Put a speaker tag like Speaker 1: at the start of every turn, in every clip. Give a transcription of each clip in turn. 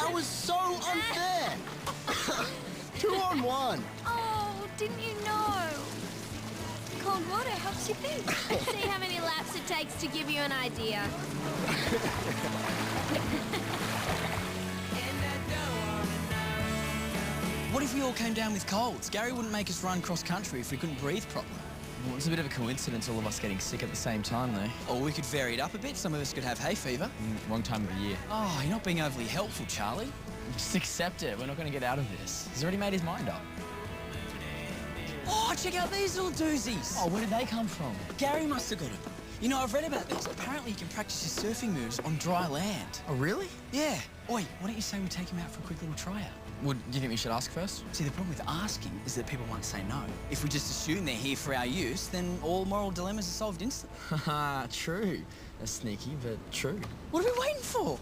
Speaker 1: That was so unfair! 2 on 1.
Speaker 2: Oh, didn't you know? Cold water helps you think. See how many laps it takes to give you an idea.
Speaker 3: What if we all came down with colds? Gary wouldn't make us run cross-country if we couldn't breathe properly.
Speaker 4: Well, it's a bit of a coincidence, all of us getting sick at the same time, though.
Speaker 3: Or we could vary it up a bit. Some of us could have hay fever.
Speaker 4: Wrong time of the year.
Speaker 3: Oh, you're not being overly helpful, Charlie.
Speaker 4: Just accept it. We're not going to get out of this. He's already made his mind up.
Speaker 3: Oh, check out these little doozies.
Speaker 4: Oh, where did they come from?
Speaker 3: Gary must have got them. You know, I've read about these. Apparently you can practice your surfing moves on dry land.
Speaker 4: Oh, really?
Speaker 3: Yeah. Oi, why don't you say we take him out for a quick little tryout?
Speaker 4: Well, do you think we should ask first?
Speaker 3: See, the problem with asking is that people won't say no. If we just assume they're here for our use, then all moral dilemmas are solved instantly.
Speaker 4: Haha, true. That's sneaky, but true.
Speaker 3: What are we waiting for?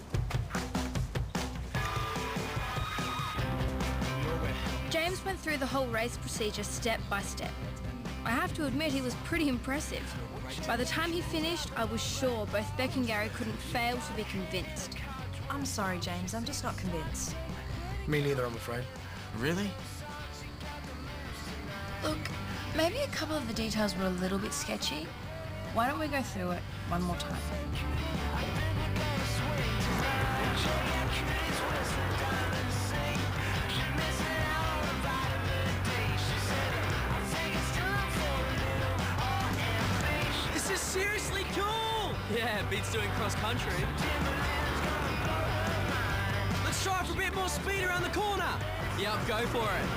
Speaker 2: James went through the whole race procedure step by step. I have to admit he was pretty impressive. By the time he finished, I was sure both Beck and Gary couldn't fail to be convinced.
Speaker 5: I'm sorry, James. I'm just not convinced.
Speaker 6: Me neither, I'm afraid.
Speaker 4: Really?
Speaker 5: Look, maybe a couple of the details were a little bit sketchy. Why don't we go through it one more time?
Speaker 3: This is seriously cool!
Speaker 7: Yeah, beats doing cross-country.
Speaker 3: Let's try for a bit more speed around the corner.
Speaker 7: Yep, go for it.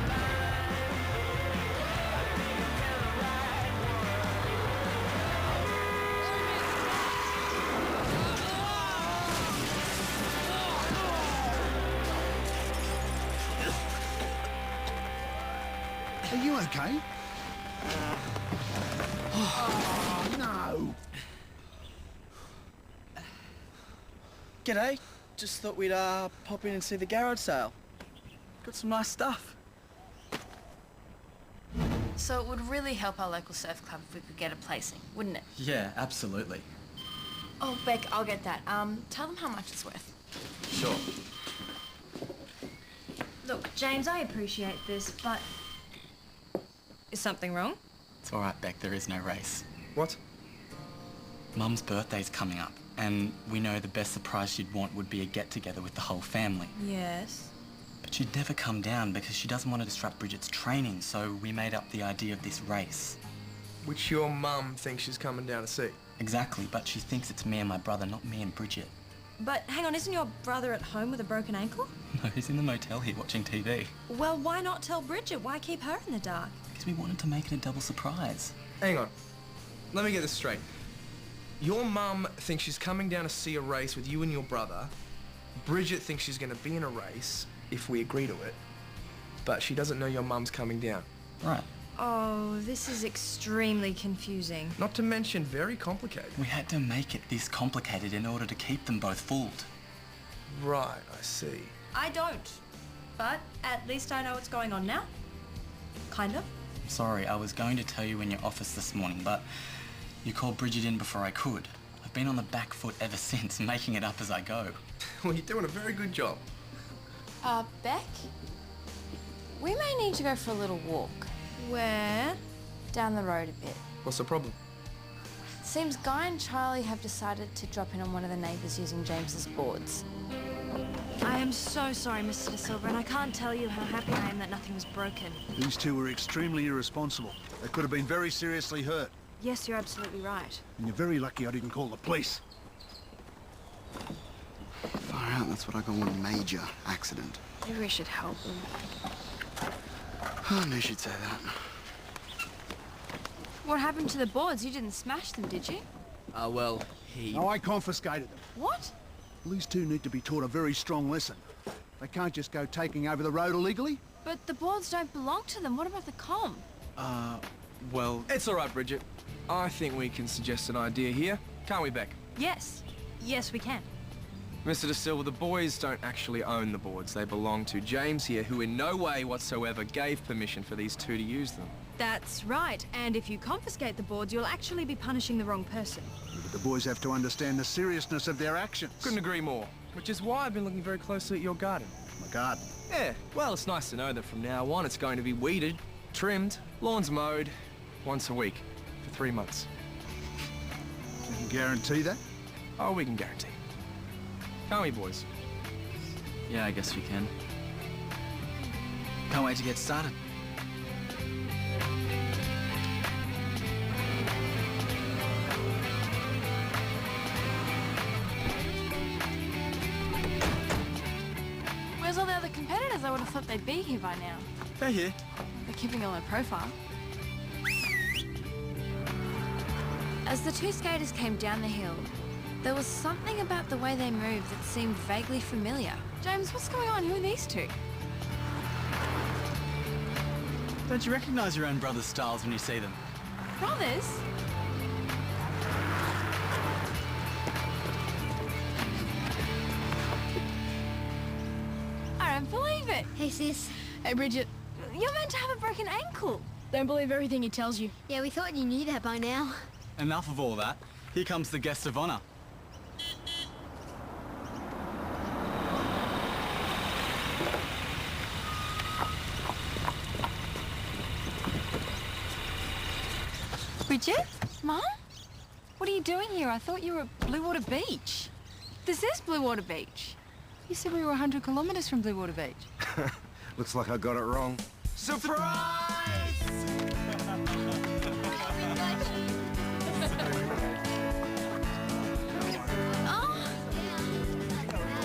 Speaker 1: Are you okay? Oh, no.
Speaker 3: G'day. Just thought we'd pop in and see the garage sale. Got some nice stuff.
Speaker 5: So it would really help our local surf club if we could get a placing, wouldn't it?
Speaker 4: Yeah, absolutely.
Speaker 5: Oh, Beck, I'll get that. Tell them how much it's worth.
Speaker 4: Sure.
Speaker 5: Look, James, I appreciate this, but... Is something wrong?
Speaker 8: It's all right, Beck, there is no race.
Speaker 6: What?
Speaker 8: Mum's birthday's coming up, and we know the best surprise she'd want would be a get-together with the whole family.
Speaker 5: Yes.
Speaker 8: But she'd never come down because she doesn't want to disrupt Bridget's training, so we made up the idea of this race.
Speaker 6: Which your mum thinks she's coming down to see.
Speaker 8: Exactly, but she thinks it's me and my brother, not me and Bridget.
Speaker 5: But hang on, isn't your brother at home with a broken ankle?
Speaker 8: No, he's in the motel here watching TV.
Speaker 5: Well, why not tell Bridget? Why keep her in the dark?
Speaker 8: Because we wanted to make it a double surprise.
Speaker 6: Hang on. Let me get this straight. Your mum thinks she's coming down to see a race with you and your brother. Bridget thinks she's going to be in a race if we agree to it. But she doesn't know your mum's coming down.
Speaker 8: Right.
Speaker 5: Oh, this is extremely confusing.
Speaker 6: Not to mention very complicated.
Speaker 8: We had to make it this complicated in order to keep them both fooled.
Speaker 6: Right, I see.
Speaker 5: I don't. But at least I know what's going on now. Kind of.
Speaker 8: Sorry, I was going to tell you in your office this morning, but you called Bridget in before I could. I've been on the back foot ever since, making it up as I go.
Speaker 6: Well, you're doing a very good job.
Speaker 5: Beck? We may need to go for a little walk. Where? Down the road a bit.
Speaker 6: What's the problem?
Speaker 5: Seems Guy and Charlie have decided to drop in on one of the neighbours using James's boards. I am so sorry, Mr. De Silva, and I can't tell you how happy I am that nothing was broken.
Speaker 1: These two were extremely irresponsible. They could have been very seriously hurt.
Speaker 5: Yes, you're absolutely right.
Speaker 1: And you're very lucky I didn't call the police.
Speaker 9: Far out, that's what I call a major accident.
Speaker 5: Maybe we should help them.
Speaker 9: I knew she'd say that.
Speaker 2: What happened to the boards? You didn't smash them, did you?
Speaker 3: Well, he...
Speaker 1: No, I confiscated them.
Speaker 2: What?
Speaker 1: Well, these two need to be taught a very strong lesson. They can't just go taking over the road illegally.
Speaker 2: But the boards don't belong to them. What about the comp?
Speaker 4: Well...
Speaker 6: It's all right, Bridget. I think we can suggest an idea here. Can't we, Beck?
Speaker 5: Yes. Yes, we can.
Speaker 6: Mr. De Silva, the boys don't actually own the boards. They belong to James here, who in no way whatsoever gave permission for these two to use them.
Speaker 5: That's right. And if you confiscate the boards, you'll actually be punishing the wrong person.
Speaker 1: The But the boys have to understand the seriousness of their actions.
Speaker 6: Couldn't agree more. Which is why I've been looking very closely at your garden.
Speaker 1: My garden.
Speaker 6: Yeah, well, it's nice to know that from now on it's going to be weeded, trimmed, lawns mowed, once a week, for 3 months.
Speaker 1: You can guarantee that?
Speaker 6: Oh, we can guarantee. Can't we, boys?
Speaker 4: Yeah, I guess we can.
Speaker 3: Can't wait to get started.
Speaker 5: Where's all the other competitors? I would have thought they'd be here by now.
Speaker 3: They're here.
Speaker 5: They're keeping a low profile. As the two skaters came down the hill, there was something about the way they moved that seemed vaguely familiar. James, what's going on? Who are these two?
Speaker 8: Don't you recognise your own brother's styles when you see them?
Speaker 5: Brothers? I don't believe it.
Speaker 10: Hey, sis.
Speaker 5: Hey, Bridget. You're meant to have a broken ankle.
Speaker 10: Don't believe everything he tells you. Yeah, we thought you knew that by now.
Speaker 8: Enough of all that. Here comes the guest of honour.
Speaker 5: Bridget? Mum? What are you doing here? I thought you were at Blue Water Beach. This is Blue Water Beach. You said we were 100 kilometres from Blue Water Beach.
Speaker 11: Looks like I got it wrong.
Speaker 6: Surprise!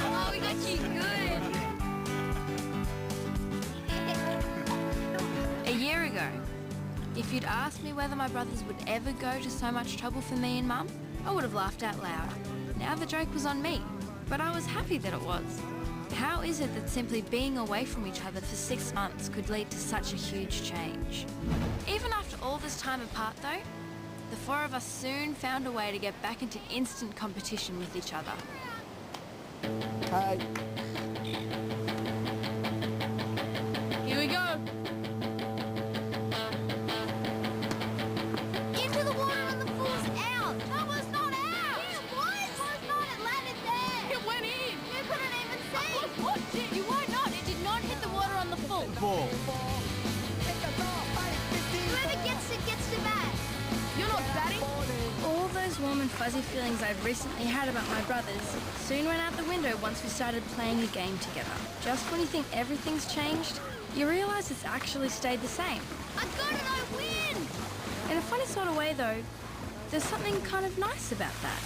Speaker 2: Oh, we got you good. A year ago, if you'd asked me whether my brothers would ever go to so much trouble for me and Mum, I would have laughed out loud. Now the joke was on me, but I was happy that it was. How is it that simply being away from each other for 6 months could lead to such a huge change? Even after all this time apart though, the four of us soon found a way to get back into instant competition with each other.
Speaker 3: Hey.
Speaker 10: Here we go.
Speaker 2: Into the water and the fool's out! That was not out! Yeah, it was not. It landed there!
Speaker 10: It went in.
Speaker 2: You couldn't even see!
Speaker 10: What did?
Speaker 2: You were not! It did not hit the water on the full!
Speaker 8: Ball.
Speaker 2: Whoever gets it back!
Speaker 10: You're not batting.
Speaker 2: All those warm and fuzzy feelings I'd recently had about my brothers soon went out the window once we started playing a game together. Just when you think everything's changed, you realise it's actually stayed the same. I got it! I win! In a funny sort of way though, there's something kind of nice about that.